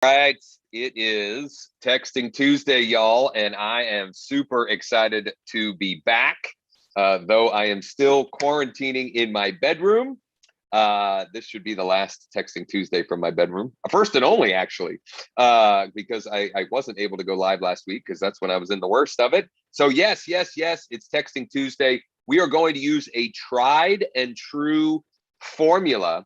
All right, it is Texting Tuesday, y'all, and I am super excited to be back. Though I am still quarantining in my bedroom. This should be the last Texting Tuesday from my bedroom. First and only, actually, because I wasn't able to go live last week because that's when I was in the worst of it. So yes, it's Texting Tuesday. We are going to use a tried and true formula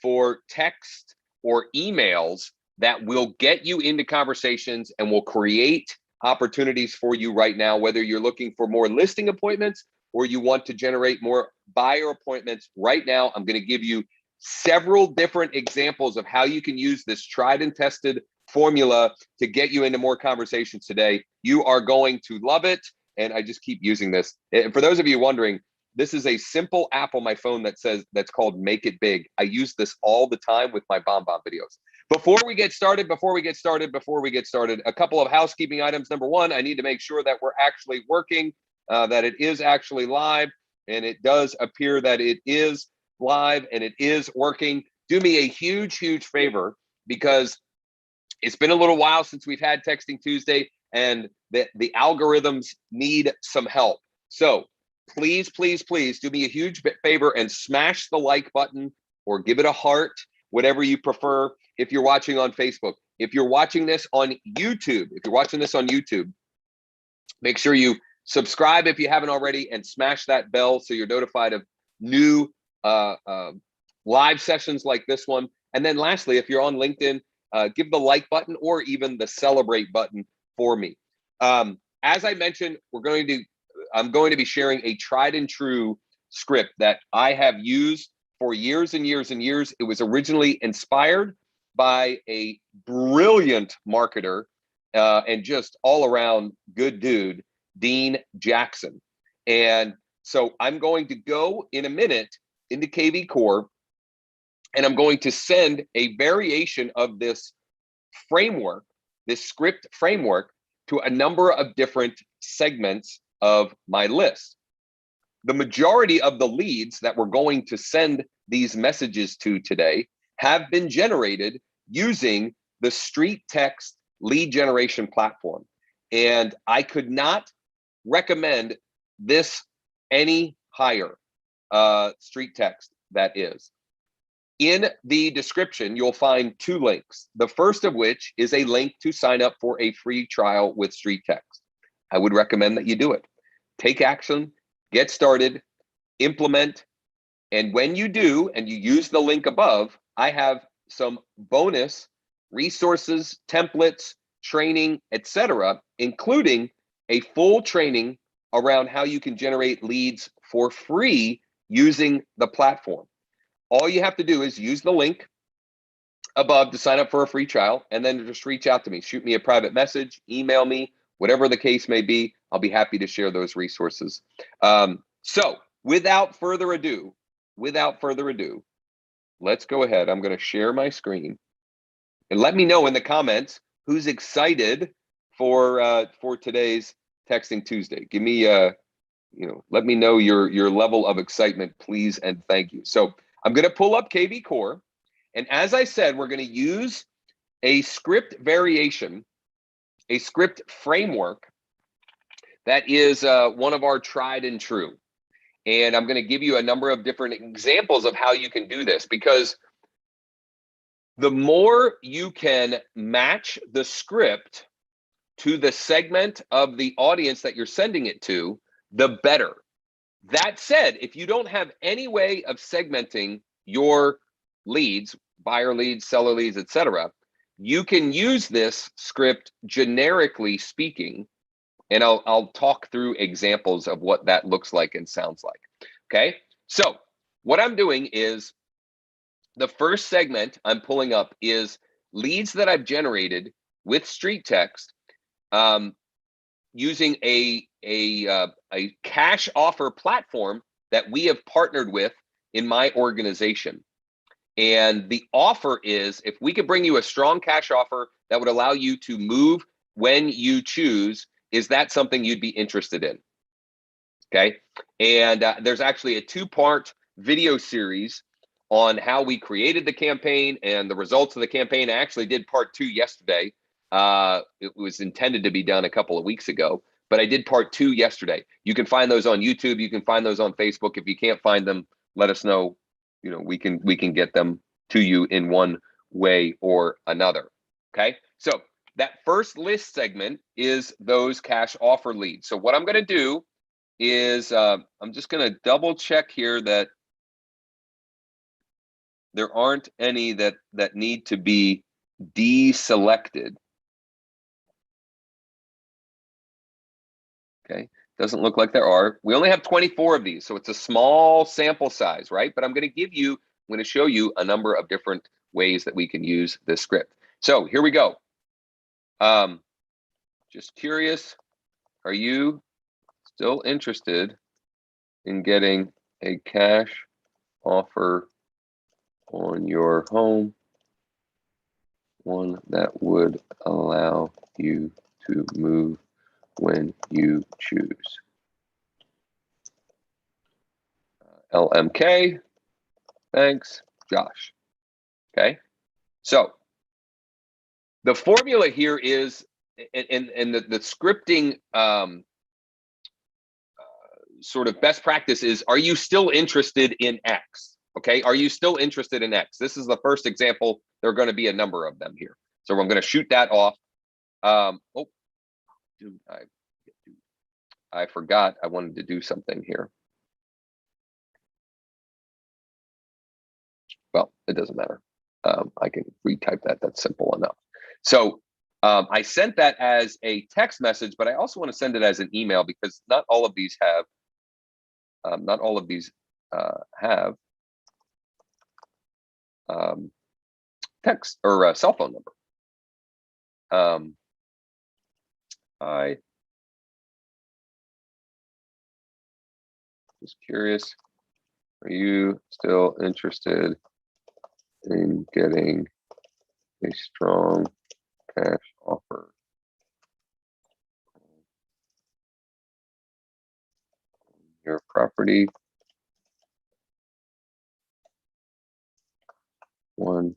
for text or emails that will get you into conversations and will create opportunities for you right now, whether you're looking for more listing appointments or you want to generate more buyer appointments. Right now, I'm going to give you several different examples of how you can use this tried and tested formula to get you into more conversations today. You are going to love it. And I just keep using this. And for those of you wondering, this is a simple app on my phone that's called Make It Big. I use this all the time with my bomb videos. Before we get started, a couple of housekeeping items. Number one, I need to make sure that we're actually working, that it is actually live, and it does appear that it is live and it is working. Do me a huge favor, because it's been a little while since we've had Texting Tuesday, and the algorithms need some help. So please do me a huge favor and smash the like button or give it a heart, whatever you prefer. If you're watching on Facebook, if you're watching this on YouTube, make sure you subscribe if you haven't already and smash that bell so you're notified of new live sessions like this one. And then lastly, if you're on LinkedIn, give the like button or even the celebrate button for me. As I mentioned, I'm going to be sharing a tried and true script that I have used for years and years and years. It was originally inspired by a brilliant marketer and just all around good dude, Dean Jackson. And so I'm going to go in a minute into KV Core, and I'm going to send a variation of this framework, this script framework, to a number of different segments of my list. The majority of the leads that we're going to send these messages to today have been generated using the Street Text lead generation platform. And I could not recommend this any higher, Street Text, that is. In the description, you'll find two links. The first of which is a link to sign up for a free trial with Street Text. I would recommend that you do it. Take action, get started, implement, and when you do, and you use the link above, I have some bonus resources, templates, training, etc., including a full training around how you can generate leads for free using the platform. All you have to do is use the link above to sign up for a free trial, and then just reach out to me. Shoot me a private message, email me, whatever the case may be. I'll be happy to share those resources. So without further ado, let's go ahead. I'm going to share my screen, and let me know in the comments who's excited for today's Texting Tuesday. Give me let me know your level of excitement, please, and thank you. So I'm going to pull up KV Core, and as I said, we're going to use a script variation, a script framework that is one of our tried and true. And I'm going to give you a number of different examples of how you can do this, because the more you can match the script to the segment of the audience that you're sending it to, the better. That said, if you don't have any way of segmenting your leads, buyer leads, seller leads, etc., you can use this script generically speaking, and I'll talk through examples of what that looks like and sounds like. Okay, so what I'm doing is the first segment I'm pulling up is leads that I've generated with Street Text using a cash offer platform that we have partnered with in my organization. And the offer is, if we could bring you a strong cash offer that would allow you to move when you choose, is that something you'd be interested in? Okay, and there's actually a two-part video series on how we created the campaign and the results of the campaign. I actually did part 2 yesterday. It was intended to be done a couple of weeks ago, but I did part 2 yesterday. You can find those on YouTube. You can find those on Facebook. If you can't find them, let us know. You know, we can get them to you in one way or another. Okay. So that first list segment is those cash offer leads. So what I'm going to do is I'm just going to double check here that there aren't any that need to be deselected. Okay, doesn't look like there are. We only have 24 of these, so it's a small sample size, right? But I'm going to show you a number of different ways that we can use this script. So here we go. Just curious, are you still interested in getting a cash offer on your home, one that would allow you to move when you choose? LMK, thanks, Josh. Okay, so the formula here is, and the scripting sort of best practice is, are you still interested in X? Okay, are you still interested in X? This is the first example. There are going to be a number of them here. So I'm going to shoot that off. Oh, dude, I forgot I wanted to do something here. Well, it doesn't matter. I can retype that. That's simple enough. So I sent that as a text message, but I also want to send it as an email because not all of these have have text or cell phone number. I just curious, are you still interested in getting a strong cash offer on your property? One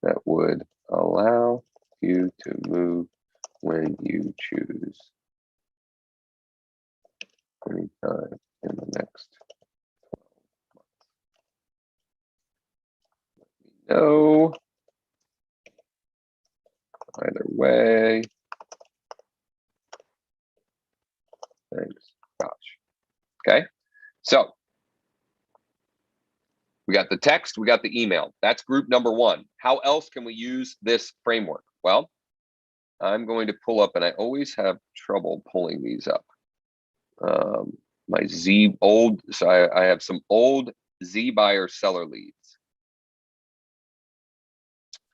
that would allow you to move when you choose, anytime in the next 12 months. Let me know. Either way. Thanks, Josh. Okay, so we got the text, we got the email. That's group number 1. How else can we use this framework? Well, I'm going to pull up, and I always have trouble pulling these up. So I have some old Z buyer seller leads.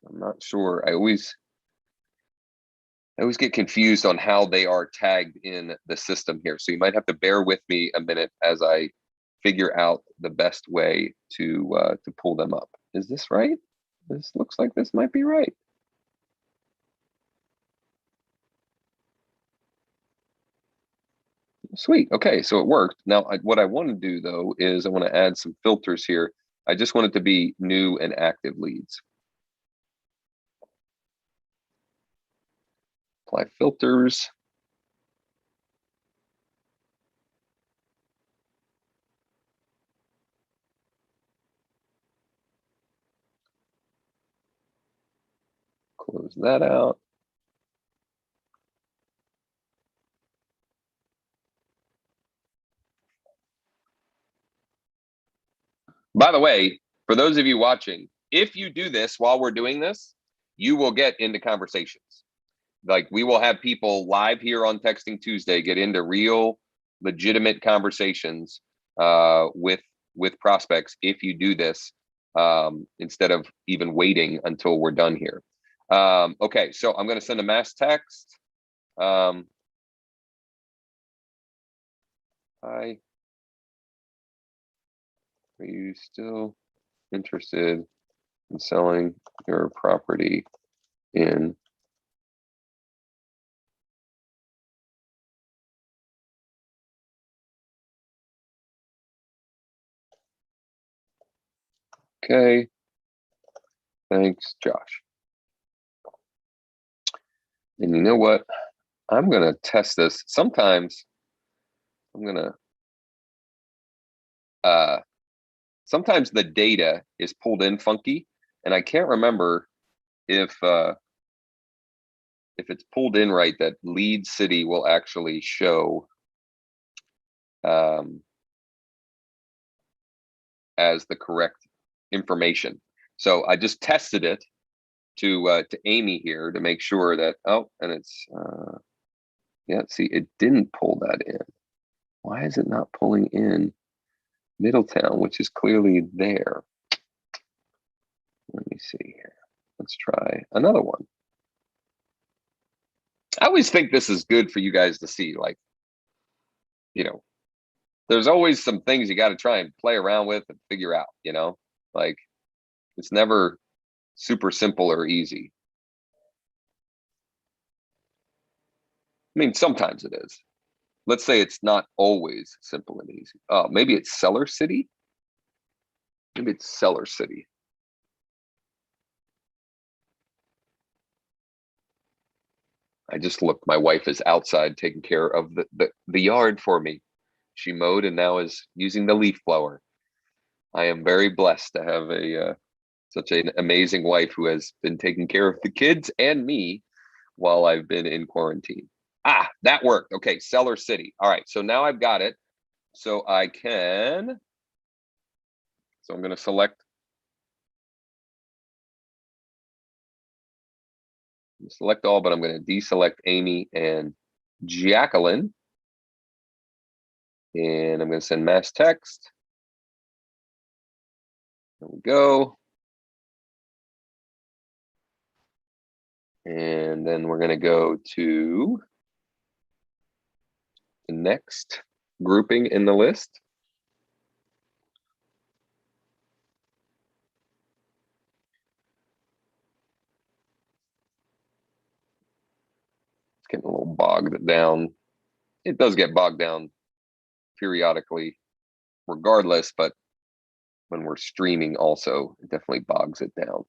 I'm not sure. I always get confused on how they are tagged in the system here. So you might have to bear with me a minute as I figure out the best way to pull them up. Is this right? This looks like this might be right. Sweet. Okay, so it worked. Now, what I want to do though is I want to add some filters here. I just want it to be new and active leads. Apply filters. Close that out. By the way, for those of you watching, if you do this while we're doing this, you will get into conversations. Like, we will have people live here on Texting Tuesday get into real, legitimate conversations with prospects if you do this, instead of even waiting until we're done here. Okay, so I'm going to send a mass text. Hi. Are you still interested in selling your property in Okay. Thanks, Josh. And you know what? I'm going to test this. Sometimes I'm going to, sometimes the data is pulled in funky, and I can't remember if it's pulled in right, that lead city will actually show as the correct information. So I just tested it to Amy here to make sure that, oh, and it's, yeah, see, it didn't pull that in. Why is it not pulling in Middletown, which is clearly there? Let me see here. Let's try another one. I always think this is good for you guys to see, like, you know, there's always some things you got to try and play around with and figure out, you know, like it's never super simple or easy. I mean, sometimes it is. Let's say it's not always simple and easy. Oh, maybe it's Seller City. Maybe it's Seller City. I just looked. My wife is outside taking care of the yard for me. She mowed and now is using the leaf blower. I am very blessed to have a such an amazing wife who has been taking care of the kids and me while I've been in quarantine. Ah, that worked. Okay, Seller City. All right, so now I've got it. So I can, so I'm going to select all, but I'm going to deselect Amy and Jacqueline. And I'm going to send mass text. There we go. And then we're going to go to the next grouping in the list. It's getting a little bogged down. It does get bogged down periodically regardless, but when we're streaming also, it definitely bogs it down.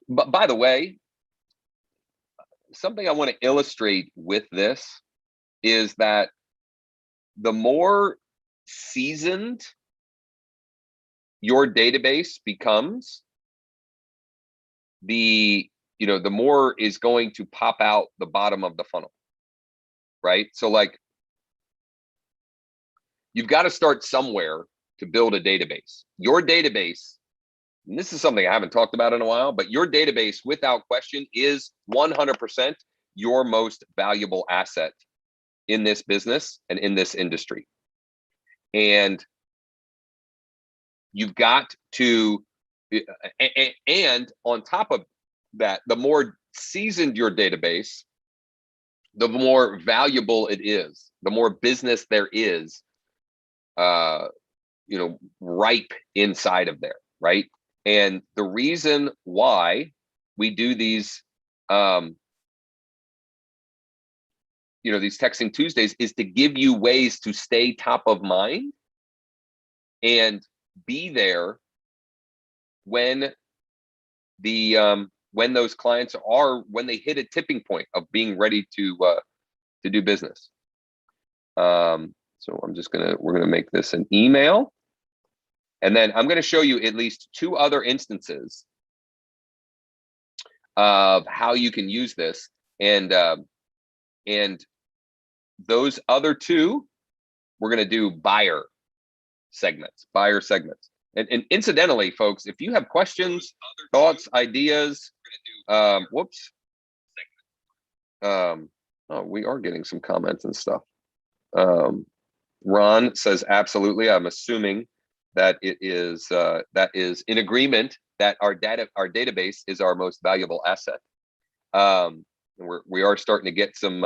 But by the way, something I want to illustrate with this is that the more seasoned your database becomes, the more is going to pop out the bottom of the funnel, right? So like, you've got to start somewhere to build a database. Your database, and this is something I haven't talked about in a while, but your database, without question, is 100% your most valuable asset in this business and in this industry. And you've got to, and on top of that, the more seasoned your database, the more valuable it is, the more business there is, ripe inside of there, right? And the reason why we do these, these Texting Tuesdays is to give you ways to stay top of mind and be there when when those clients when they hit a tipping point of being ready to do business. So we're gonna make this an email, and then I'm gonna show you at least 2 other instances of how you can use this, and those other 2, we're gonna do buyer segments. And incidentally, folks, if you have questions, thoughts, ideas, whoops. Oh, we are getting some comments and stuff. Ron says, absolutely. I'm assuming that it is that is in agreement that our database is our most valuable asset. And we are starting to get some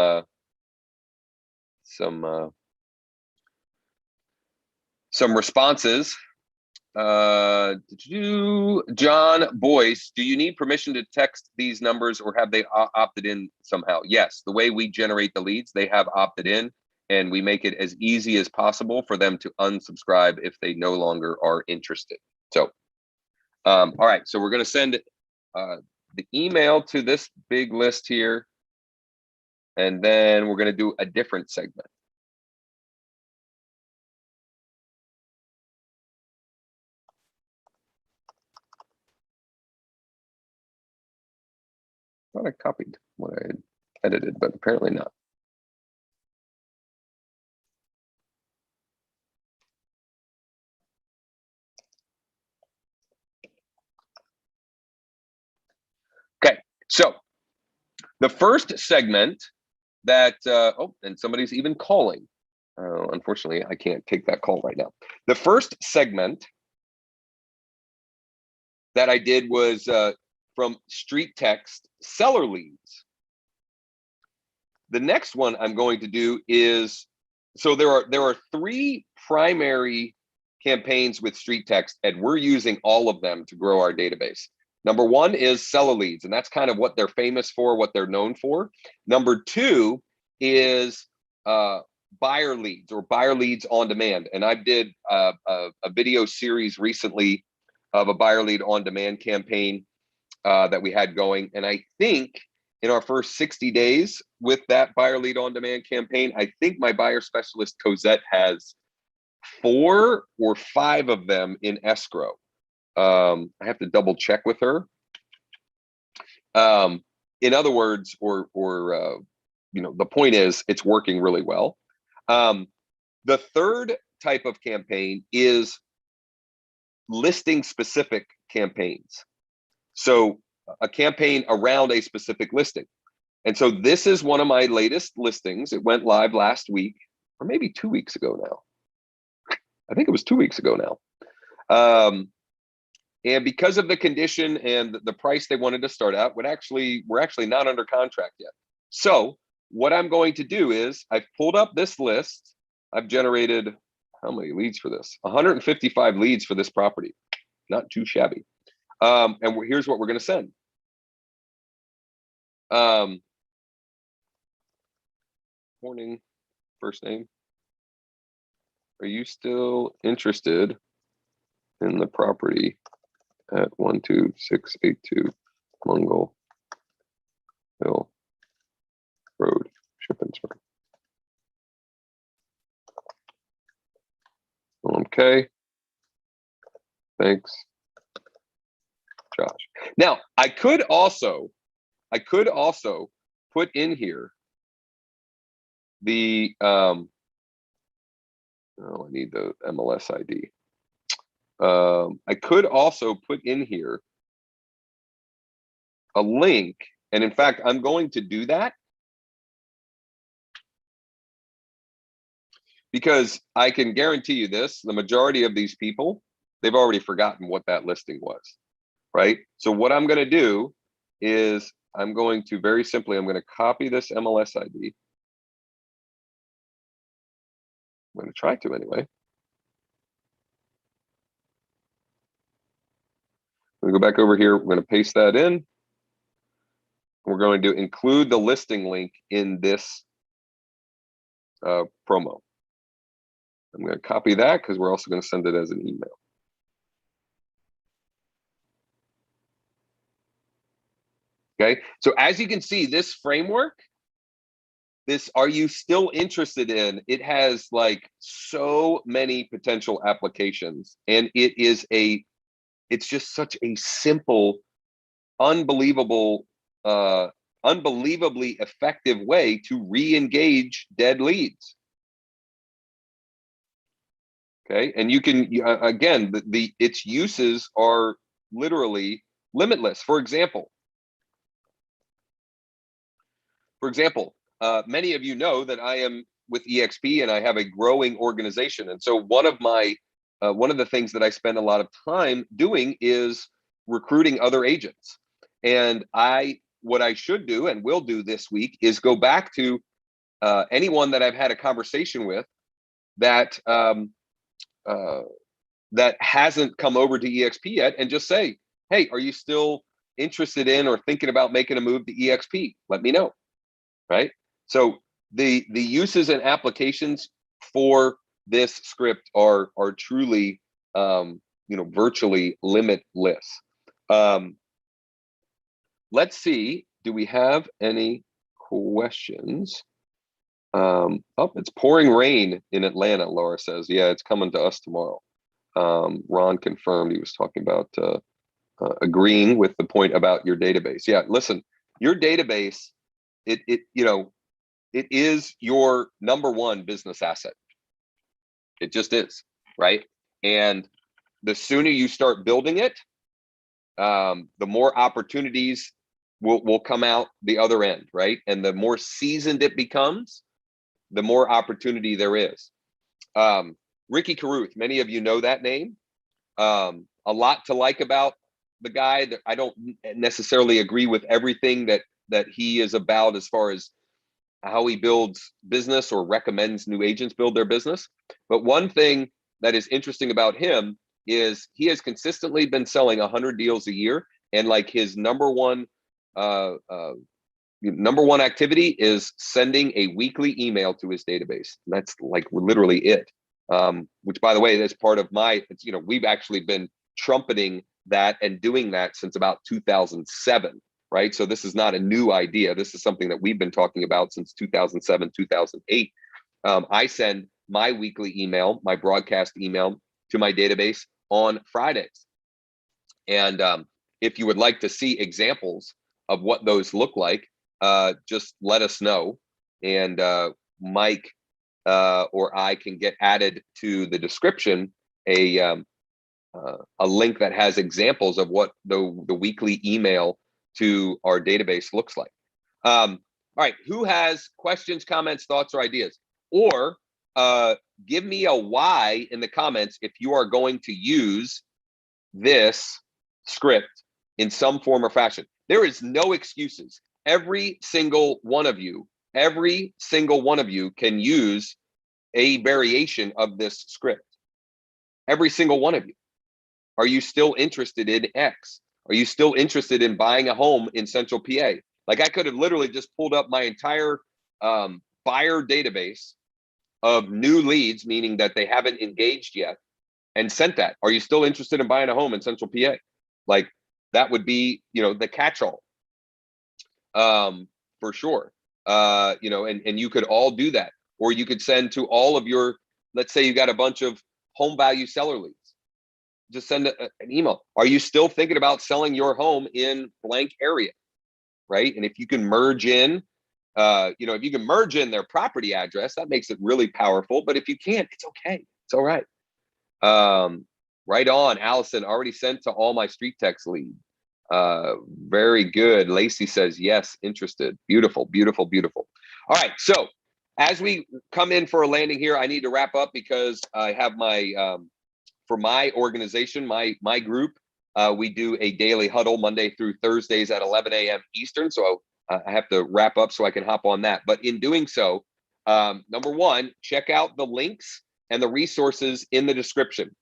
responses. John Boyce, do you need permission to text these numbers, or have they opted in somehow? Yes, the way we generate the leads, they have opted in, and we make it as easy as possible for them to unsubscribe if they no longer are interested. So, all right, so we're going to send the email to this big list here, and then we're going to do a different segment. I thought I copied what I had edited, but apparently not. Okay, so the first segment that, oh, and somebody's even calling. Unfortunately, I can't take that call right now. The first segment that I did was from street text seller leads. The next one I'm going to do is, so there are 3 primary campaigns with street text, and we're using all of them to grow our database. Number 1 is seller leads, and that's kind of what they're famous for, what they're known for. Number 2 is buyer leads, or buyer leads on demand. And I did a video series recently of a buyer lead on demand campaign that we had going. And I think in our first 60 days with that buyer lead on demand campaign, I think my buyer specialist Cosette has 4 or 5 of them in escrow. I have to double check with her. In other words, or you know, the point is it's working really well. The third type of campaign is listing specific campaigns. So a campaign around a specific listing. And so this is one of my latest listings. It went live last week, or maybe 2 weeks ago now. I think it was 2 weeks ago now. And because of the condition and the price they wanted to start out, we're actually not under contract yet. So what I'm going to do is I've pulled up this list. I've generated how many leads for this? 155 leads for this property. Not too shabby. And here's what we're going to send. Morning, first name. Are you still interested in the property at 12682 Mungle Hill Road, Shippensburg? Okay. Thanks, Josh. Now, I could also put in here the oh, I need the MLS ID. I could also put in here a link, and in fact, I'm going to do that because I can guarantee you this: the majority of these people, they've already forgotten what that listing was, right? So what I'm going to do is I'm going to very simply, I'm going to copy this MLS ID. I'm going to try to anyway. I'm going to go back over here. We're going to paste that in. We're going to include the listing link in this promo. I'm going to copy that because we're also going to send it as an email. Okay, so as you can see, this framework, this "are you still interested in?" it has like so many potential applications, and it's just such a simple, unbelievably effective way to re-engage dead leads. Okay, and you can again, its uses are literally limitless. For example, many of you know that I am with EXP and I have a growing organization. And so one of the things that I spend a lot of time doing is recruiting other agents. And what I should do and will do this week is go back to anyone that I've had a conversation with that that hasn't come over to EXP yet, and just say, hey, are you still interested in or thinking about making a move to EXP? Let me know, right? So the uses and applications for this script are truly virtually limitless. Let's see, do we have any questions? Oh, it's pouring rain in Atlanta, Laura says. Yeah, it's coming to us tomorrow. Ron confirmed. He was talking about agreeing with the point about your database. Yeah, listen, your database, it is your number one business asset. It just is, right? And the sooner you start building it, the more opportunities will come out the other end, right? And the more seasoned it becomes, the more opportunity there is. Ricky Carruth, many of you know that name. A lot to like about the guy. That I don't necessarily agree with everything that he is about as far as how he builds business or recommends new agents build their business. But one thing that is interesting about him is he has consistently been selling 100 deals a year, and like his number one activity is sending a weekly email to his database. And that's like literally it. Which, by the way, that's part of my, we've actually been trumpeting that and doing that since about 2007, right? So this is not a new idea. This is something that we've been talking about since 2007, 2008. I send my weekly email, my broadcast email to my database on Fridays. And if you would like to see examples of what those look like, just let us know. And Mike or I can get added to the description a link that has examples of what the weekly email to our database looks like. All right, who has questions, comments, thoughts, or ideas? Or give me a why in the comments if you are going to use this script in some form or fashion. There is no excuses. Every single one of you can use a variation of this script. Every single one of you. Are you still interested in X? Are you still interested in buying a home in Central PA? Like I could have literally just pulled up my entire buyer database of new leads, meaning that they haven't engaged yet, and sent that. Are you still interested in buying a home in Central PA? Like that would be, the catch-all for sure. And you could all do that. Or you could send to all of your, let's say you got a bunch of home value seller leads. Just send an email. Are you still thinking about selling your home in blank area? Right. And if you can merge in, if you can merge in their property address, that makes it really powerful. But if you can't, it's okay. It's all right. Right on. Allison, already sent to all my street text lead. Very good. Lacey says, yes, interested. Beautiful, beautiful, beautiful. All right. So as we come in for a landing here, I need to wrap up because I have my, for my organization, my group, we do a daily huddle Monday through Thursdays at 11 a.m. Eastern. So I have to wrap up so I can hop on that. But in doing so, number one, check out the links and the resources in the description.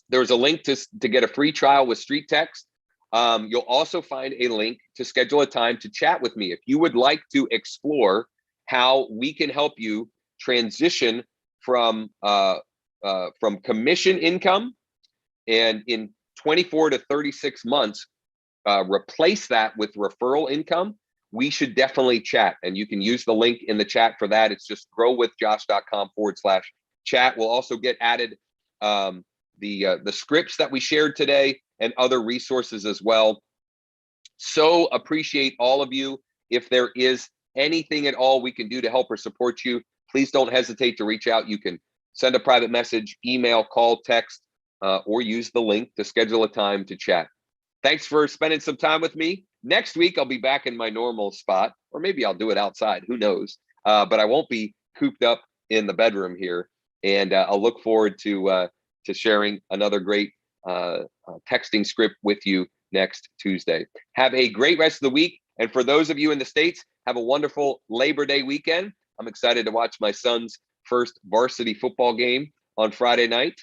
There's a link to get a free trial with Street Text. You'll also find a link to schedule a time to chat with me. If you would like to explore how we can help you transition from commission income and in 24 to 36 months, replace that with referral income, we should definitely chat. And you can use the link in the chat for that. It's just growwithjosh.com/chat. We'll also get added the scripts that we shared today and other resources as well. So appreciate all of you. If there is anything at all we can do to help or support you, please don't hesitate to reach out. You can send a private message, email, call, text, or use the link to schedule a time to chat. Thanks for spending some time with me. Next week, I'll be back in my normal spot, or maybe I'll do it outside. Who knows? But I won't be cooped up in the bedroom here. And I'll look forward to sharing another great texting script with you next Tuesday. Have a great rest of the week. And for those of you in the States, have a wonderful Labor Day weekend. I'm excited to watch my son's first varsity football game on Friday night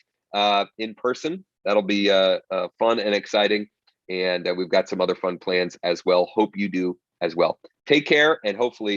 in person. That'll be fun and exciting. And we've got some other fun plans as well. Hope you do as well. Take care, and hopefully